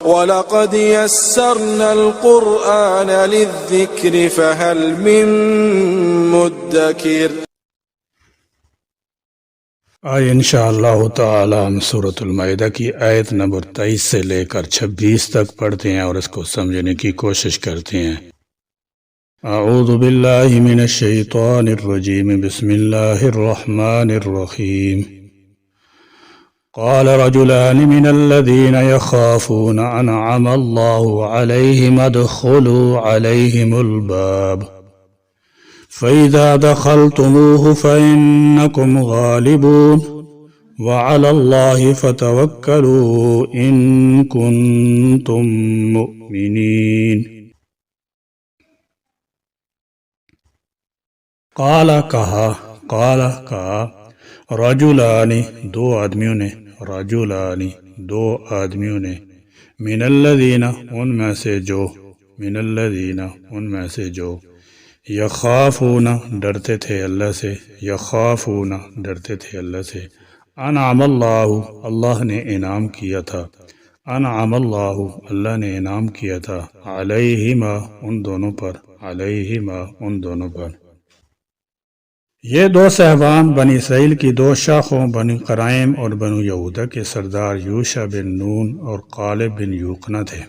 وَلَقَدْ يَسَّرْنَا الْقُرْآنَ لِلذِّكْرِ فَهَلْ مِن مُّدَّكِرٍ۔ آج انشاءاللہ تعالی ہم سورۃ المائدہ کی آیت نمبر 23 سے لے کر 26 تک پڑھتے ہیں اور اس کو سمجھنے کی کوشش کرتے ہیں۔ اعوذ باللہ من الشیطان الرجیم، بسم اللہ الرحمن الرحیم۔ قال رجلان من الذين يخافون أنعم الله عليهم ادخلوا عليهم الباب فإذا دخلتموه فإنكم غالبون وعلى الله فتوكلوا إن كنتم مؤمنين۔ قال کہا رجلان دو آدمیوں نے من الذین ان میں سے جو یخافون ڈرتے تھے اللہ سے انعم اللہ نے انعام کیا تھا اللہ نے انعام کیا تھا علیہما ان دونوں پر۔ یہ دو صاحبان بنی اسرائیل کی دو شاخوں بنی قرائم اور بنو یہودہ کے سردار یوشع بن نون اور قالب بن یوقنہ تھے۔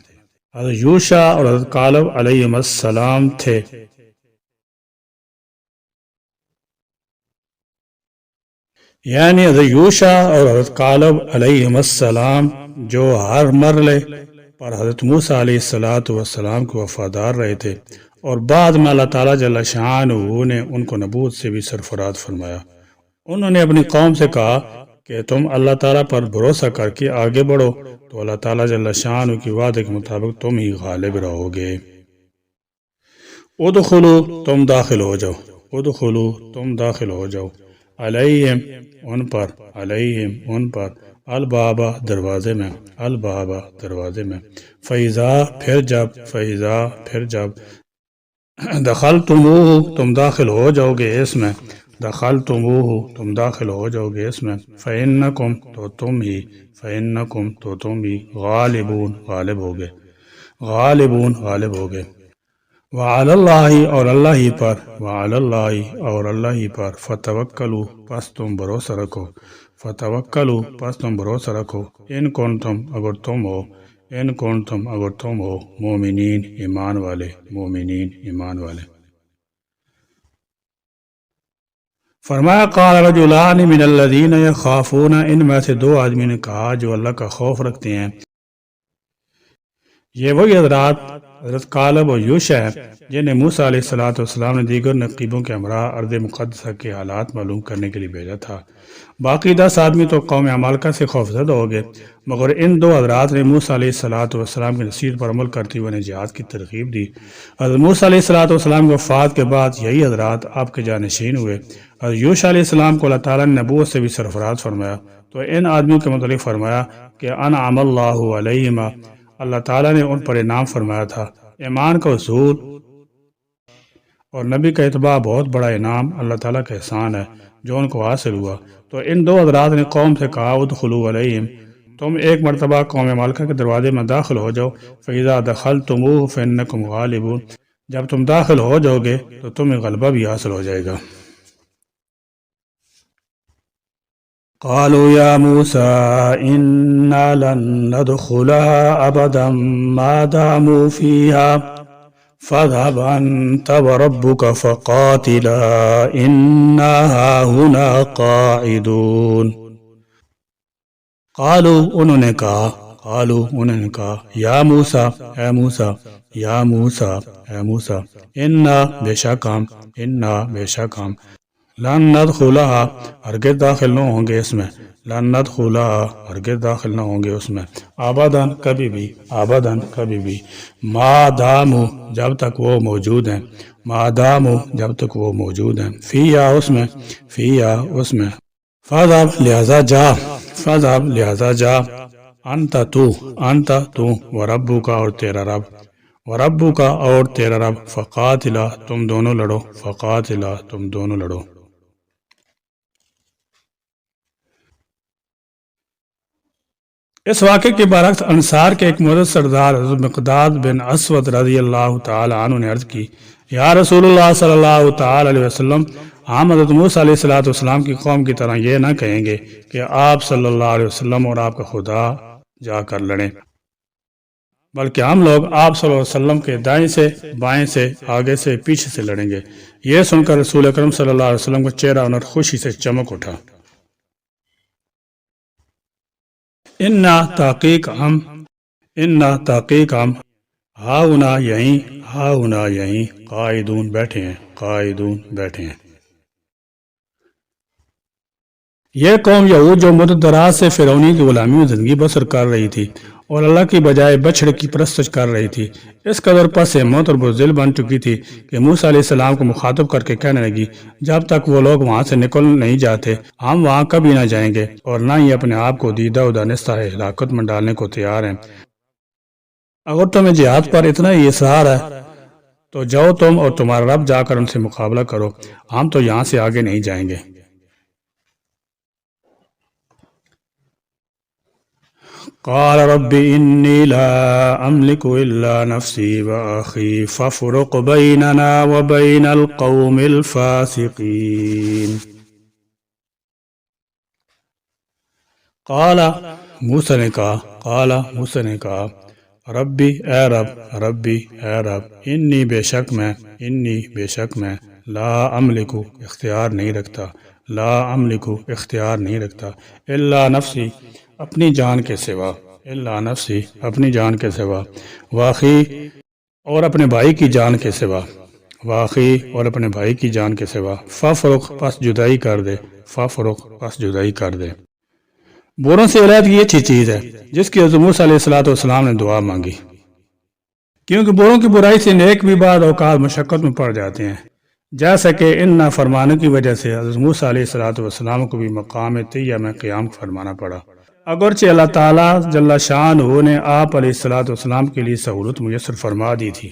حضرت یوشع اور حضرت قالب علیہم السلام تھے۔ یعنی حضرت یوشع اور حضرت قالب علیہم السلام جو ہر مرحلے پر حضرت موسیٰ علیہ السلام کو وفادار رہے تھے، اور بعد میں اللہ تعالیٰ جل شانہ نے ان کو نبوت سے بھی سرفراز فرمایا۔ انہوں نے اپنی قوم سے کہا کہ تم اللہ تعالیٰ پر بھروسہ کر کے آگے بڑھو تو اللہ تعالیٰ جل شانہ کی وعدے کے مطابق تم ہی غالب رہو گے۔ ادخلو تم داخل ہو جاؤ علیہم ان پر البابا دروازے میں فیضا پھر جب دخلتموہ تم داخل ہو جاؤ گے اس میں فإنکم تو تم ہی غالبون غالب ہوگے وعلی اللہ اور اللہ ہی پر فتوکلوا پس تم بھروسہ رکھو ان کنتم اگر تم ہو مومنین ایمان والے۔ فرمایا قال رجلان من الذین یخافون ان میں سے دو آدمی نے کہا جو اللہ کا خوف رکھتے ہیں۔ یہ وہی حضرت قالب اور یوشع ہے جنہیں موسیٰ علیہ السلام نے دیگر نقیبوں کے ہمراہ ارض مقدسہ کے حالات معلوم کرنے کے لیے بھیجا تھا۔ باقی 10 آدمی تو قوم عمالقہ سے خوفزدہ ہو گئے، مگر ان دو حضرات نے موسیٰ علیہ السلام کی نصیحت پر عمل کرتے ہوئے انہیں جہاد کی ترغیب دی۔ حضرت موسیٰ علیہ السلام کی وفات کے بعد یہی حضرات آپ کے جانشین ہوئے۔ حضرت یوشع علیہ السلام کو اللہ تعالیٰ نے نبوت سے بھی سرفراز فرمایا، تو ان آدمیوں کے متعلق فرمایا کہ انعم اللہ علیہما، اللہ تعالیٰ نے ان پر انعام فرمایا تھا۔ ایمان کا اصول اور نبی کا اتباع بہت بڑا انعام اللہ تعالیٰ کا احسان ہے جو ان کو حاصل ہوا۔ تو ان دو حضرات نے قوم سے کہا ادخلوا علیہم، تم ایک مرتبہ قوم مالکہ کے دروازے میں داخل ہو جاؤ، فإذا دخلتموہ فإنکم غالبون، جب تم داخل ہو جاؤ گے تو تمہیں غلبہ بھی حاصل ہو جائے گا۔ قالوا یا موسیٰ انا لن ندخلها ابدا ما داموا فیہا فاذهب انت وربك فقاتلا انا ہاہنا قاعدون۔ قالوا انہوں نے کہا یا موسیٰ اے موسیٰ انا بے شک ہم لن ندخلها ہرگز داخل نہ ہوں گے اس میں ابداً کبھی بھی ما داموا جب تک وہ موجود ہیں فیہا اس میں فاذهب لہذا جا انت تو وربک اور تیرا رب فقاتلا تم دونوں لڑو۔ اس واقعے کے برعکس انصار کے ایک معزز سردار حضرت مقداد بن اسود رضی اللہ تعالی عنہ نے عرض کی، یا رسول اللہ صلی اللہ تعالی علیہ وسلم، ہم حضرت موسیٰ علیہ السلام کی قوم کی طرح یہ نہ کہیں گے کہ آپ صلی اللہ علیہ وسلم اور آپ کا خدا جا کر لڑیں، بلکہ ہم لوگ آپ صلی اللہ علیہ وسلم کے دائیں سے بائیں سے آگے سے پیچھے سے لڑیں گے۔ یہ سن کر رسول اکرم صلی اللہ علیہ وسلم کا چہرہ انر خوشی سے چمک اٹھا۔ انا تحقیق ہم ہاؤنا یہیں قائدون بیٹھے ہیں۔ یہ قوم یہود جو مدت دراز سے فرعونی کی غلامی میں زندگی بسر کر رہی تھی اور اللہ کی بجائے بچھڑے کی پرستش کر رہی تھی، اس قدر پس ہمت اور بزدل بن چکی تھی کہ موسیٰ علیہ السلام کو مخاطب کر کے کہنے لگی، جب تک وہ لوگ وہاں سے نکل نہیں جاتے ہم وہاں کبھی نہ جائیں گے، اور نہ ہی اپنے آپ کو دیدہ و دانستہ ہلاکت میں ڈالنے کو تیار ہیں۔ اگر تمہیں جہاد پر اتنا ہی اصرار ہے تو جاؤ تم اور تمہارا رب جا کر ان سے مقابلہ کرو، ہم تو یہاں سے آگے نہیں جائیں گے۔ قال رب انی لا املک الا نفسی واخی فافرق بیننا وبین القوم الفاسقین۔ قال موسیٰ نے کہا ربی اے رب انی بے شک میں لا املک اختیار نہیں رکھتا الا نفسی اپنی جان کے سوا واخی اور اپنے بھائی کی جان کے سوا فافرق پس جدائی کر دے۔ بوروں سے علیحدگی اچھی چیز ہے جس کی حضرت موسیٰ علیہ السلام نے دعا مانگی، کیونکہ بوروں کی برائی سے نیک بھی بعض اوقات مشقت میں پڑ جاتے ہیں، جیسا کہ ان نافرمانوں کی وجہ سے حضرت موسیٰ علیہ السلام کو بھی مقام طیہ میں قیام فرمانا پڑا، اگرچہ اللہ تعالیٰ جل شانہ نے آپ علیہ السلام کے لیے سہولت میسر فرما دی تھی،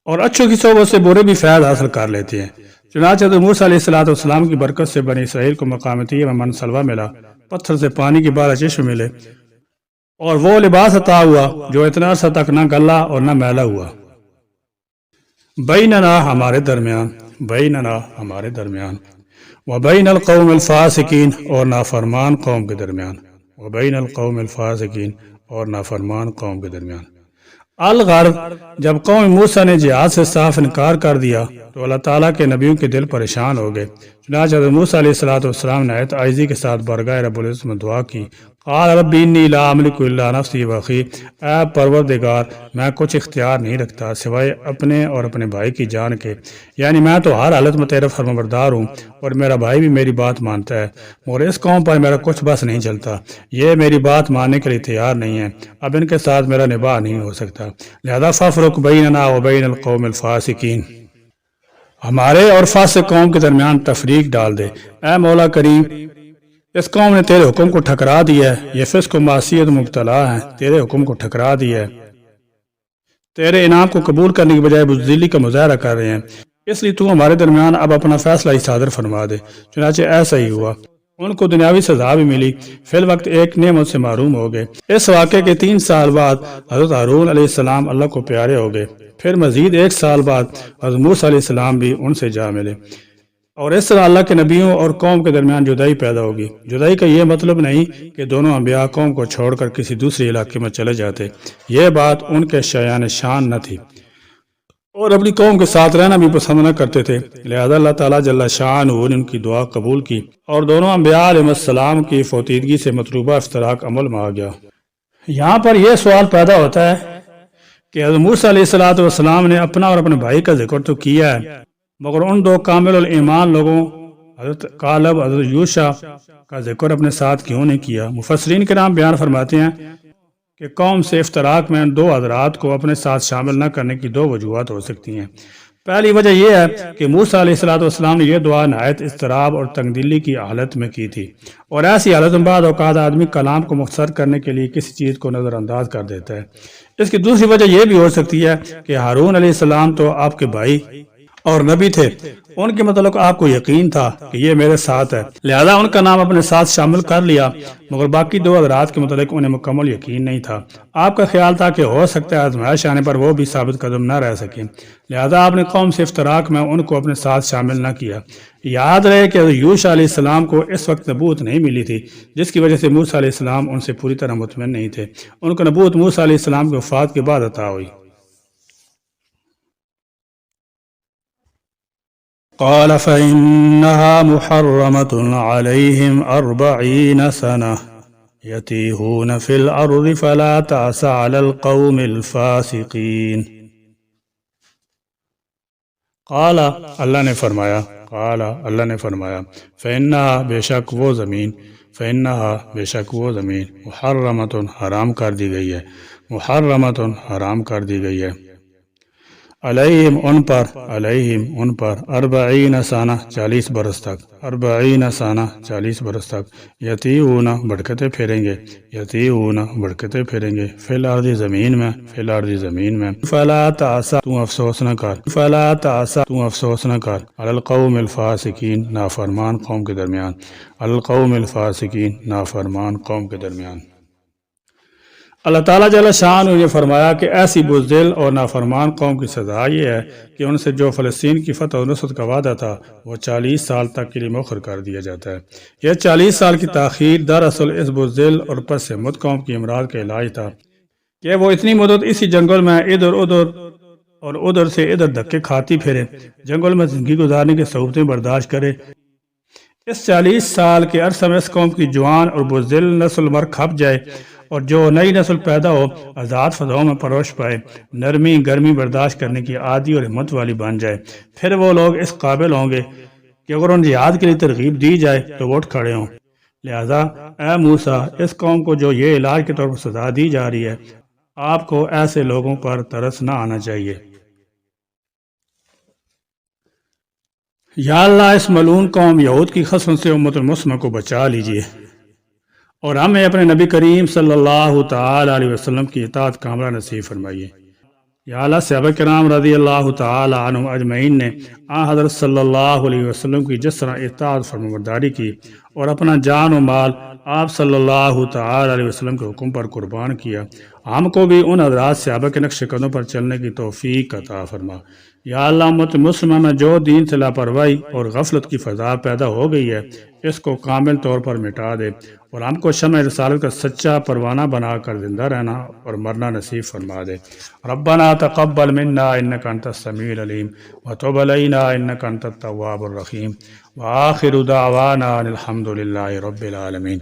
اور اچھوں کی صحبت سے برے بھی فیض حاصل کر لیتے ہیں۔ چنانچہ حضرت موسیٰ علیہ السلام کی برکت سے بنی اسرائیل کو مقام طیہ میں من سلوہ ملا، پتھر سے پانی کے 12 چشمے ملے، اور وہ لباس عطا ہوا جو اتنا عرصہ تک نہ گلا اور نہ میلا ہوا۔ بیننا ہمارے درمیان وبین القوم الفاسقین اور نافرمان قوم کے درمیان الغرض جب قوم موسیٰ نے جہاد سے صاف انکار کر دیا تو اللہ تعالیٰ کے نبیوں کے دل پریشان ہو گئے، چنانچہ حضرت موسیٰ علیہ السلام نے آیت عاجزی کے ساتھ بارگاہ رب العزت میں دعا کی، قال رب انی لا املک الا نفسی واخی، اے پروردگار میں کچھ اختیار نہیں رکھتا سوائے اپنے اور اپنے بھائی کی جان کے، یعنی میں تو ہر حالت میں تیرا فرمانبردار ہوں اور میرا بھائی بھی میری بات مانتا ہے، مگر اس قوم پر میرا کچھ بس نہیں چلتا، یہ میری بات ماننے کے لیے تیار نہیں ہے، اب ان کے ساتھ میرا نباہ نہیں ہو سکتا، لہذا فافرق بیننا وبین القوم الفاسقین، ہمارے اور فاسق قوم کے درمیان تفریق ڈال دے۔ اے مولا کریم، اس قوم نے تیرے حکم کو ٹھکرا دیا ہے، یہ فسق و معصیت مبتلا ہے، تیرے حکم کو ٹھکرا دیا ہے، تیرے انعام کو قبول کرنے کی بجائے بزدلی کا مظاہرہ کر رہے ہیں، اس لیے تو ہمارے درمیان اب اپنا فیصلہ ہی صادر فرما دے۔ چنانچہ ایسا ہی ہوا، ان کو دنیاوی سزا بھی ملی، فی الوقت ایک نعمت سے محروم ہو گئے۔ اس واقعے کے 3 سال بعد حضرت ہارون علیہ السلام اللہ کو پیارے ہو گئے، پھر مزید 1 سال بعد حضرت موسیٰ علیہ السلام بھی ان سے جا ملے، اور اس طرح اللہ کے نبیوں اور قوم کے درمیان جدائی پیدا ہوگی۔ جدائی کا یہ مطلب نہیں کہ دونوں انبیاء قوم کو چھوڑ کر کسی دوسرے علاقے میں چلے جاتے، یہ بات ان کے شایان شان نہ تھی، اور اپنی قوم کے ساتھ رہنا بھی پسند نہ کرتے تھے، لہذا اللہ تعالیٰ جل شانہ نے ان کی دعا قبول کی اور دونوں انبیاء علیہ السلام کی فوتیدگی سے مطلوبہ افتراق عمل میں آ گیا۔ یہاں پر یہ سوال پیدا ہوتا ہے کہ حضرت موسیٰ علیہ السلام نے اپنا اور اپنے بھائی کا ذکر تو کیا ہے، مگر ان 2 کامل الایمان لوگوں حضرت کالب حضرت یوشع کا ذکر اپنے ساتھ کیوں نہیں کیا؟ مفسرین کرام بیان فرماتے ہیں کہ قوم سے افتراق میں ان 2 حضرات کو اپنے ساتھ شامل نہ کرنے کی 2 وجوہات ہو سکتی ہیں۔ پہلی وجہ یہ ہے کہ موسیٰ علیہ السلام نے یہ دعا نہایت اضطراب اور تنگ دلی کی حالت میں کی تھی، اور ایسی حالت میں بعض اوقات آدمی کلام کو مختصر کرنے کے لیے کسی چیز کو نظر انداز کر دیتا ہے۔ اس کی دوسری وجہ یہ بھی ہو سکتی ہے کہ ہارون علیہ السلام تو آپ کے بھائی اور نبی تھے، ان کے متعلق آپ کو یقین تھا کہ یہ میرے ساتھ ہے، لہذا ان کا نام اپنے ساتھ شامل کر لیا، مگر باقی دو حضرات کے متعلق انہیں مکمل یقین نہیں تھا۔ آپ کا خیال تھا کہ ہو سکتا ہے آزمائش آنے پر وہ بھی ثابت قدم نہ رہ سکیں، لہذا آپ نے قوم سے افتراق میں ان کو اپنے ساتھ شامل نہ کیا۔ یاد رہے کہ یوشع علیہ السلام کو اس وقت نبوت نہیں ملی تھی، جس کی وجہ سے موسیٰ علیہ السلام ان سے پوری طرح مطمئن نہیں تھے۔ ان کو نبوت موسیٰ علیہ السلام کی وفات کے بعد عطا ہوئی۔ قال فإنها محرمة عليهم 40 سنة يتيهون في الأرض فلا تأس على القوم الفاسقين۔ قال اللہ نے فرمایا، فإنها بے شک وہ زمین، محرمۃ حرام کر دی گئی ہے، علیہم ان پر 40 سانہ 40 برس تک، یتیہون بھٹکتے پھریں گے، فی الارض زمین میں، فلا تأسا تو افسوس نہ کر، علی القوم الفاسقین نافرمان قوم کے درمیان، اللہ تعالیٰ جل شانہ نے فرمایا کہ ایسی بزدل اور نافرمان قوم کی سزا یہ ہے کہ ان سے جو فلسطین کی فتح و نصرت کا وعدہ تھا وہ 40 سال تک کے لیے مؤخر کر دیا جاتا ہے۔ یہ 40 سال کی تاخیر دراصل اس بزدل اور پس ہمت قوم کی امراض کا علاج تھا کہ وہ اتنی مدت اسی جنگل میں ادھر سے ادھر دھکے کھاتی پھرے، جنگل میں زندگی گزارنے کی صعوبتیں برداشت کرے۔ اس 40 سال کے عرصے میں اس قوم کی جوان اور بزدل نسل مر کھپ جائے اور جو نئی نسل پیدا ہو آزاد فضاؤں میں پرورش پائے، نرمی گرمی برداشت کرنے کی عادی اور ہمت والی بن جائے، پھر وہ لوگ اس قابل ہوں گے کہ اگر ان جہاد کے لیے ترغیب دی جائے تو وہ اٹھ کھڑے ہوں۔ لہذا اے موسیٰ، اس قوم کو جو یہ علاج کے طور پر سزا دی جا رہی ہے، آپ کو ایسے لوگوں پر ترس نہ آنا چاہیے۔ یا اللہ، اس ملعون قوم یہود کی خصلت سے امت المسلمہ کو بچا لیجیے اور ہمیں اپنے نبی کریم صلی اللہ تعالی علیہ وسلم کی اطاعت کاملہ نصیب فرمائیے۔ یا اللہ، صحابہ کرام رضی اللہ تعالی عنہم اجمعین نے حضرت صلی اللہ علیہ وسلم کی جس طرح اطاعت فرمانبرداری کی اور اپنا جان و مال آپ صلی اللہ تعالی علیہ وسلم کے حکم پر قربان کیا، ہم کو بھی ان حضرات صحابہ کے نقش قدم پر چلنے کی توفیق عطا فرما۔ یا اللہ، امت مسلمہ میں جو دین سے لاپرواہی اور غفلت کی فضا پیدا ہو گئی ہے، اس کو کامل طور پر مٹا دے اور ہم کو شمع رسالت کا سچا پروانہ بنا کر زندہ رہنا اور مرنا نصیب فرما دے۔ ربنا تقبل منا انک انت السمیع العلیم وتب علینا انک انت التواب الرحیم وآخر دعوانا الحمد للہ رب العالمین۔